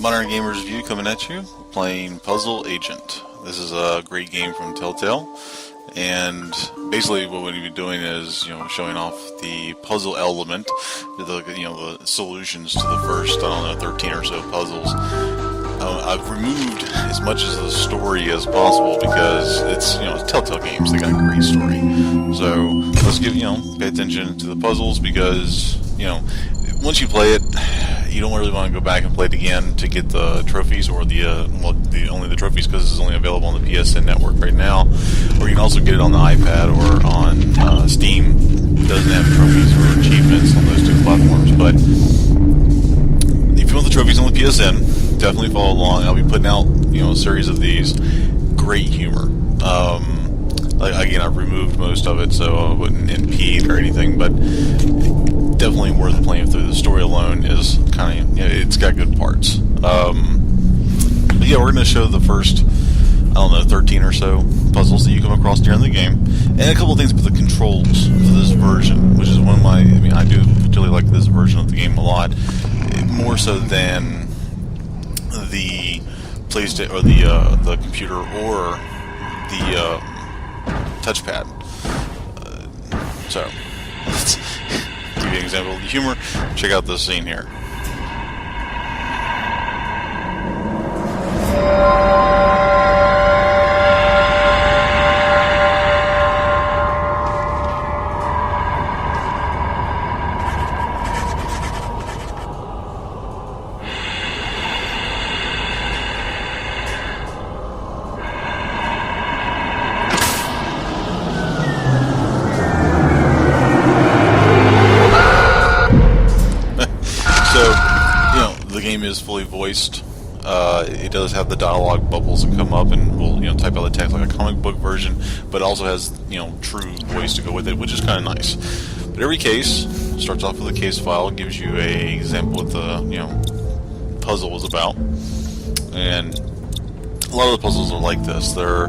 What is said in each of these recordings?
Modern Gamers View coming at you, playing Puzzle Agent. This is a great game from TaleTell, and basically what we're going to be doing is, showing off the puzzle element, the solutions to the first, 13 or so puzzles. I've removed as much of the story as possible because it's TaleTell Games. They got a great story. So let's pay attention to the puzzles because, once you play it, you don't really want to go back and play it again to get the trophies or only the trophies because it's only available on the PSN network right now. Or you can also get it on the iPad or on Steam. It doesn't have trophies or achievements on those two platforms. But if you want the trophies on the PSN, definitely follow along. I'll be putting out a series of these. Great humor. Again, I've removed most of it, so I wouldn't impede or anything, but definitely worth playing through. The story alone is kind of, it's got good parts. But yeah, we're going to show the first, 13 or so puzzles that you come across during the game, and a couple of things with the controls for this version, which is one of my, I do particularly like this version of the game a lot, more so than the PlayStation or the computer or the touchpad. So let's give you an example of the humor. Check out this scene here. The game is fully voiced. It does have the dialogue bubbles that come up and will type out the text like a comic book version, but also has true voice to go with it, which is kind of nice. But every case starts off with a case file, gives you a example what the puzzle is about, and a lot of the puzzles are like this. They're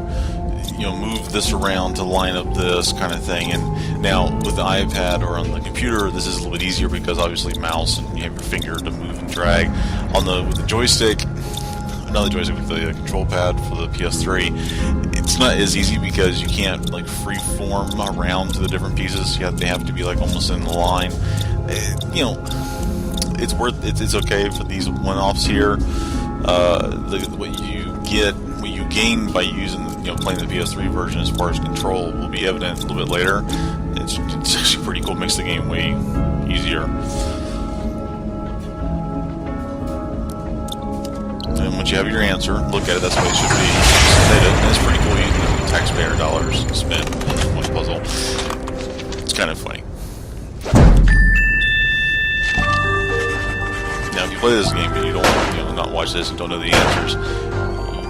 move this around to line up this kind of thing. And now with the iPad or on the computer, this is a little bit easier because obviously mouse and you have your finger to move and drag. With the joystick, another joystick with the control pad for the PS3, it's not as easy because you can't free form around to the different pieces. They have to be almost in the line. It's okay for these one-offs here. What you gain by using playing the PS3 version as far as control will be evident a little bit later. It's actually pretty cool. It makes the game way easier. And once you have your answer, look at it. That's the way it should be. Submit it. And it's pretty cool using taxpayer dollars spent on one puzzle. It's kind of funny. Now, if you play this game and you don't not watch this and don't know the answers,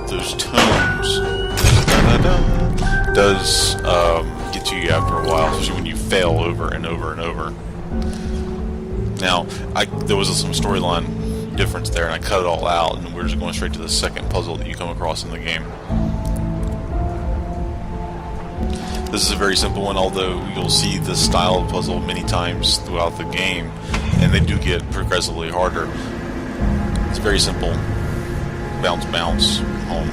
those tones does get to you after a while, especially when you fail over and over and over. Now, there was some storyline difference there, and I cut it all out, and we're just going straight to the second puzzle that you come across in the game. This is a very simple one, although you'll see this style of puzzle many times throughout the game, and they do get progressively harder. It's very simple. Bounce, bounce, home.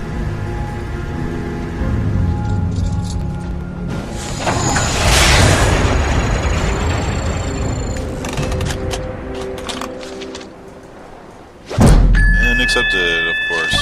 And accepted, of course.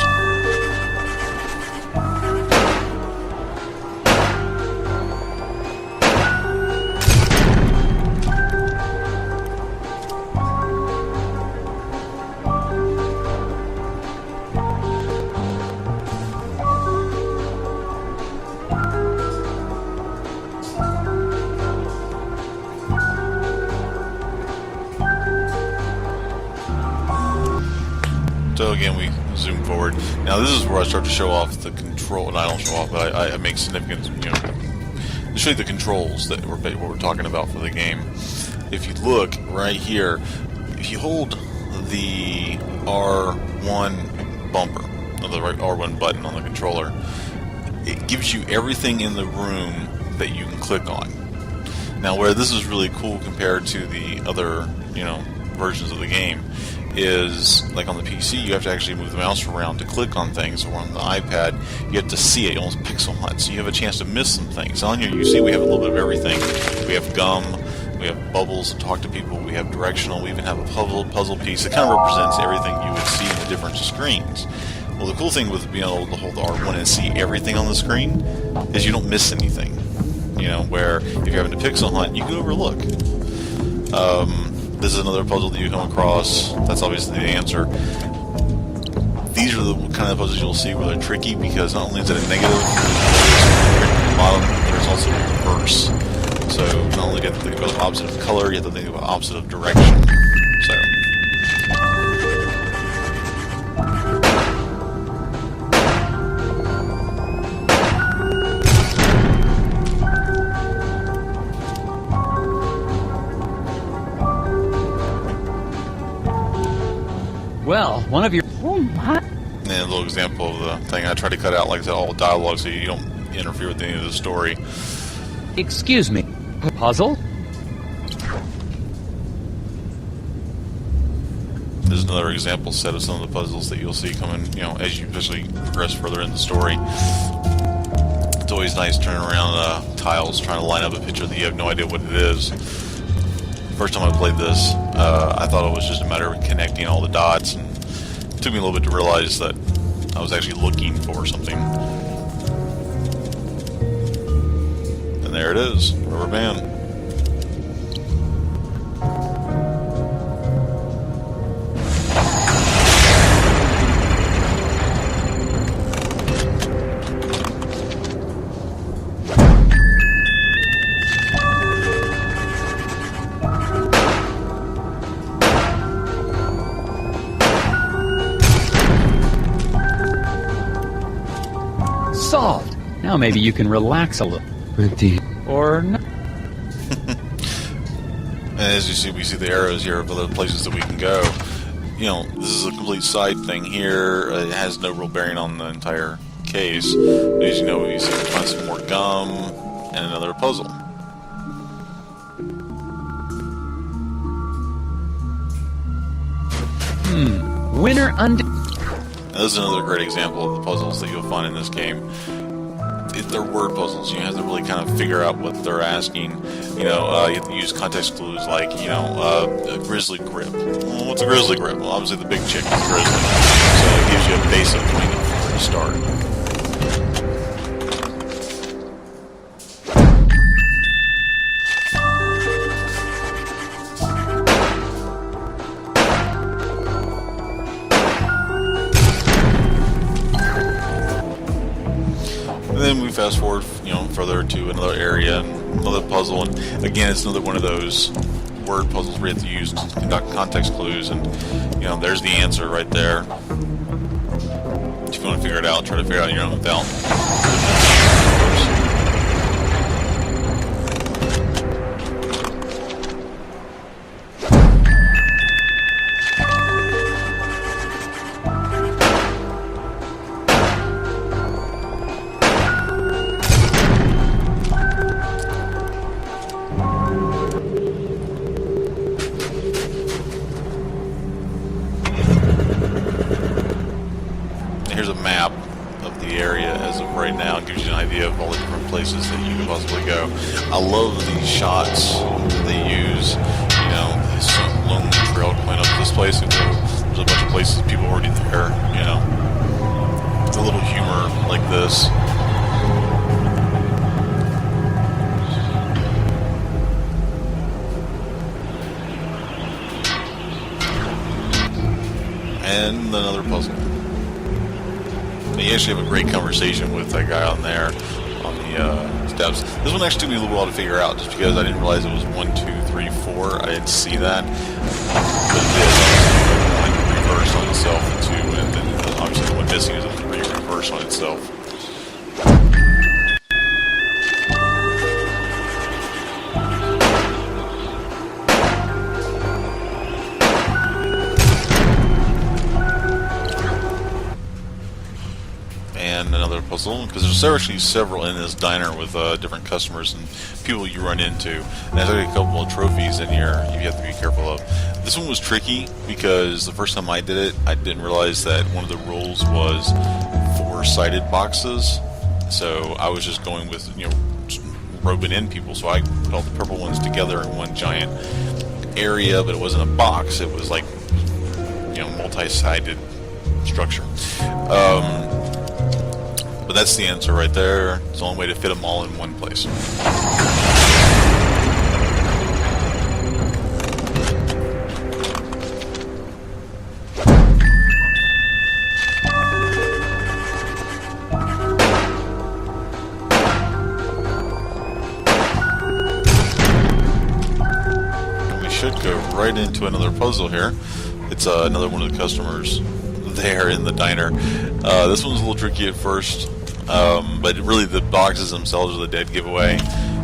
So again, we zoom forward. Now this is where I start to show off the control, and I don't show off, but I make significant, to show you the controls that what we're talking about for the game. If you look right here, if you hold the R1 bumper, or the right R1 button on the controller, it gives you everything in the room that you can click on. Now, where this is really cool compared to the other, versions of the game, is, like on the PC, you have to actually move the mouse around to click on things, or on the iPad, you have to see it, almost pixel hunt, so you have a chance to miss some things. On here, you see we have a little bit of everything. We have gum, we have bubbles to talk to people, we have directional, we even have a puzzle piece that kind of represents everything you would see in the different screens. Well, the cool thing with being able to hold the R1 and see everything on the screen is you don't miss anything. You know, where if you're having to pixel hunt, you can overlook. This is another puzzle that you come across. That's obviously the answer. These are the kind of puzzles you'll see where they're tricky, because not only is it a negative at the bottom, there's also a reverse. So not only do you have to think about the opposite of color, you have to think about the opposite of direction. So. Well, one of your... Oh my. And a little example of the thing. I try to cut out, like I said, all dialogue so you don't interfere with any of the story. Excuse me. Puzzle? There's another example set of some of the puzzles that you'll see coming, you know, as you especially progress further in the story. It's always nice turning around tiles, trying to line up a picture that you have no idea what it is. First time I played this, I thought it was just a matter of connecting all the dots, and it took me a little bit to realize that I was actually looking for something. And there it is, rubber band. Solved. Now maybe you can relax a little. Or not. And as you see, we see the arrows here of other places that we can go. You know, this is a complete side thing here. It has no real bearing on the entire case. But as you know, we see we find some more gum and another puzzle. Winner under... This is another great example of the puzzles that you'll find in this game. They're word puzzles. You have to really kind of figure out what they're asking. You know, you have to use context clues like, you know, a grizzly grip. Well, what's a grizzly grip? Well, obviously the big chick is grizzly. So it gives you a basic point of where to start. Then we fast forward, you know, further to another area, another puzzle, and again, it's another one of those word puzzles where you have to use context clues, and you know, there's the answer right there. If you want to figure it out, try to figure it out on your own without. Here's a map of the area as of right now. It gives you an idea of all the different places that you can possibly go. I love these shots that they use. You know, this lonely trail going up to this place. And there's a bunch of places, people already there, you know. It's a little humor like this. And another puzzle. You actually have a great conversation with that guy on there on the steps. This one actually took me a little while to figure out, just because I didn't realize it was 1, 2, 3, 4. I didn't see that. But it is like reverse on itself, and 2, and then obviously the one missing is a 3 reverse on itself. And another puzzle puzzle, because there's actually several in this diner with different customers and people you run into. And there's like a couple of trophies in here you have to be careful of. This one was tricky because the first time I did it, I didn't realize that one of the rules was 4-sided boxes. So I was just going with, just roping in people. So I put all the purple ones together in one giant area, but it wasn't a box. It was like, multi-sided structure. But that's the answer right there. It's the only way to fit them all in one place. We should go right into another puzzle here. It's another one of the customers there in the diner. This one's a little tricky at first, but really the boxes themselves are the dead giveaway.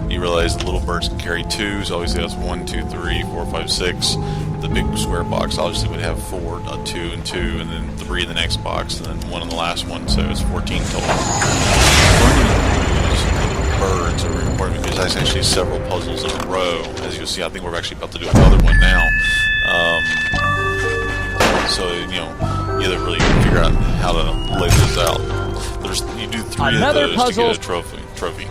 You realize the little birds can carry 2, so obviously that's 1, 2, 3, 4, 5, 6. The big square box obviously would have 4, 2 and 2, and then 3 in the next box, and then 1 in the last one, so it's 14 total. Birds are important because that's actually several puzzles in a row. As you'll see, I think we're actually about to do another one now. So, you either really figure out how to lay those out. You do 3 Another of those puzzle. to get a trophy.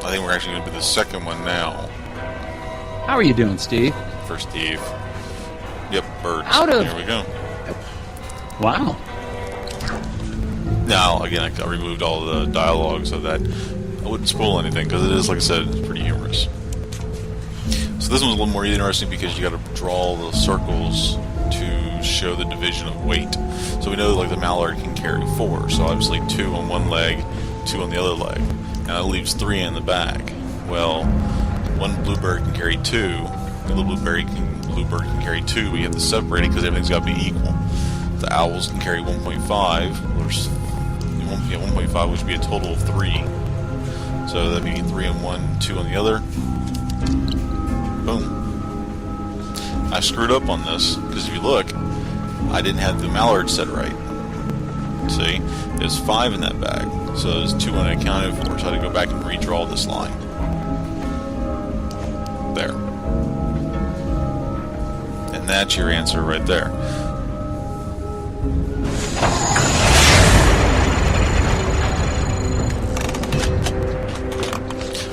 I think we're actually going to do the second one now. How are you doing, Steve? For Steve. Yep, birds. Here we go. Wow. Now, again, I removed all the dialogue so that I wouldn't spoil anything, because it is, like I said, it's pretty humorous. So this one's a little more interesting because you got to draw the circles to show the division of weight. So we know like the mallard can carry 4, so obviously 2 on one leg, 2 on the other leg. Now it leaves 3 in the bag. Well, one bluebird can carry 2, the little bluebird can carry 2, but you have to separate it because everything's got to be equal. The owls can carry 1.5. There's 1.5, which would be a total of 3. So that'd be 3 on one, 2 on the other. Boom. I screwed up on this because if you look, I didn't have the mallard set right. See, there's 5 in that bag, so there's 2 unaccounted for. So I had to go back and redraw this line. There, and that's your answer right there.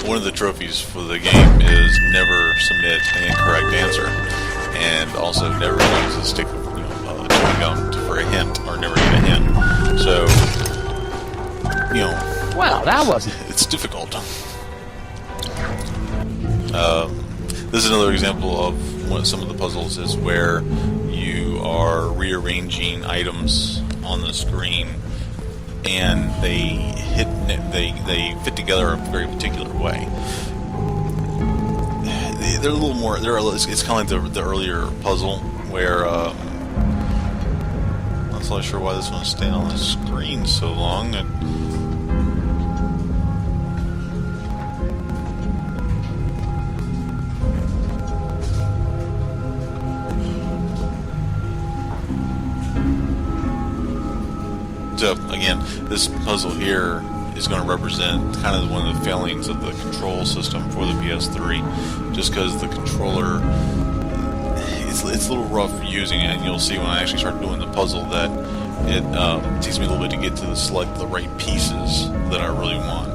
One of the trophies for the game is never submit an incorrect answer, and also never use a stick of chewing gum for a hint, or never get a hint. So, Well, that wasn't. It's difficult. This is another example of some of the puzzles is where you are rearranging items on the screen, and they fit together a very particular way. They're a little more. It's kind of like the earlier puzzle where I'm not so sure why this one's staying on the screen so long. So again, this puzzle here is going to represent kind of one of the failings of the control system for the PS3, just because the controller, it's a little rough using it, and you'll see when I actually start doing the puzzle that it takes me a little bit to get to select the right pieces that I really want.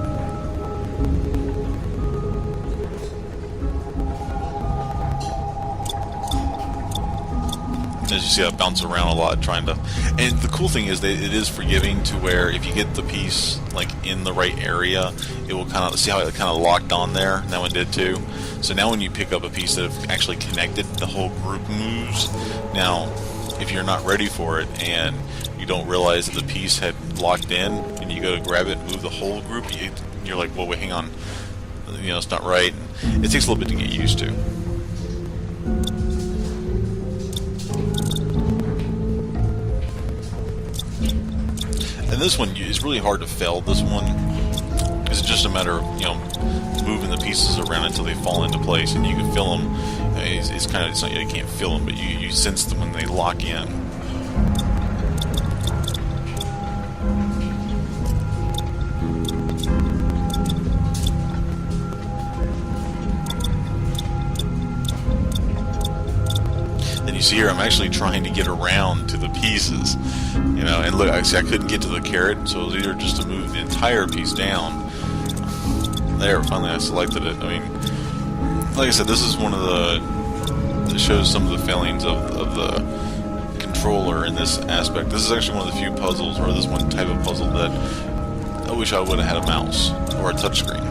As you see, I bounce around a lot trying to, and the cool thing is that it is forgiving to where if you get the piece like in the right area, it will kind of see how it kind of locked on there, and that one did too. So now when you pick up a piece that have actually connected, the whole group moves. Now if you're not ready for it and you don't realize that the piece had locked in and you go to grab it and move the whole group, you're like, well, wait, hang on, it's not right. It takes a little bit to get used to. And this one is really hard to fail. This one, it's just a matter of moving the pieces around until they fall into place, and you can feel them. It's not you can't feel them, but you sense them when they lock in. you see here, I'm actually trying to get around to the pieces, you know. And look, I see I couldn't get to the carrot, so it was either just to move the entire piece down. There, finally I selected it. I mean, like I said, this is one of that shows some of the failings of the controller in this aspect. This is actually one of the few puzzles, or this one type of puzzle, that I wish I would have had a mouse or a touchscreen.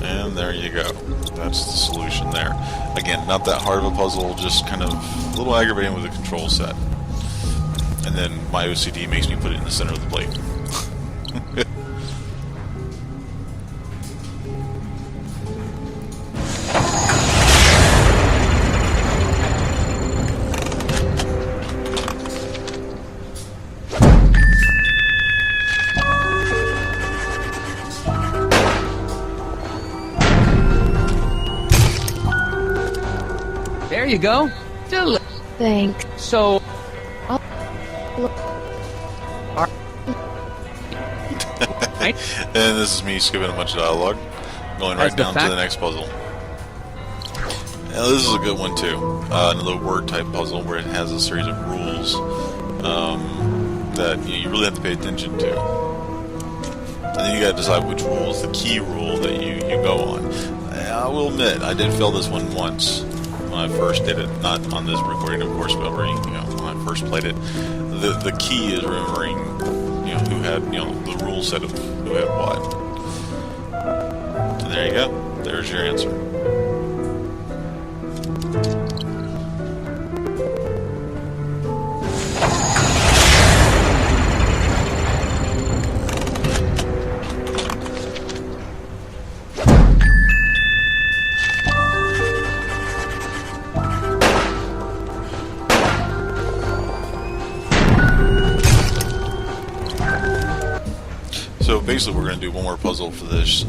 And there you go. That's the solution there. Again, not that hard of a puzzle, just kind of a little aggravating with the control set. And then my OCD makes me put it in the center of the plate. there you go. Thanks. So, And this is me skipping a bunch of dialogue, going right down to the next puzzle. Now this is a good one too. Another word type puzzle where it has a series of rules that you really have to pay attention to. And then you got to decide which rule is the key rule that you go on. I will admit, I did fail this one once when I first did it. Not on this recording, of course, but when I first played it. The key is remembering, who had, the rule set of who had what. So there you go. There's your answer. So basically we're going to do one more puzzle for this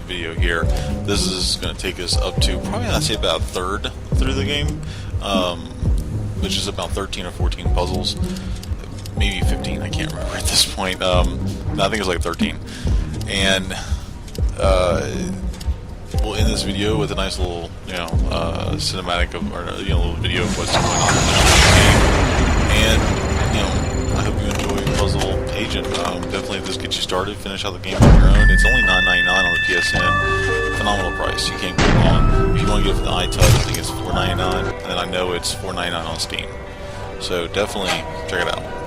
video here. This is going to take us up to probably, I'd say, about a third through the game, which is about 13 or 14 puzzles. Maybe 15, I can't remember at this point. I think it's like 13. And we'll end this video with a nice little, cinematic little video of what's going on in the game. And, I hope you enjoy Puzzle Agent. Definitely, if this gets you started, finish out the game on your own. It's only $9.99 on the PSN. Phenomenal price. You can't go wrong. If you want to get it for the iTouch, I think it's $4.99, and then I know it's $4.99 on Steam. So definitely check it out.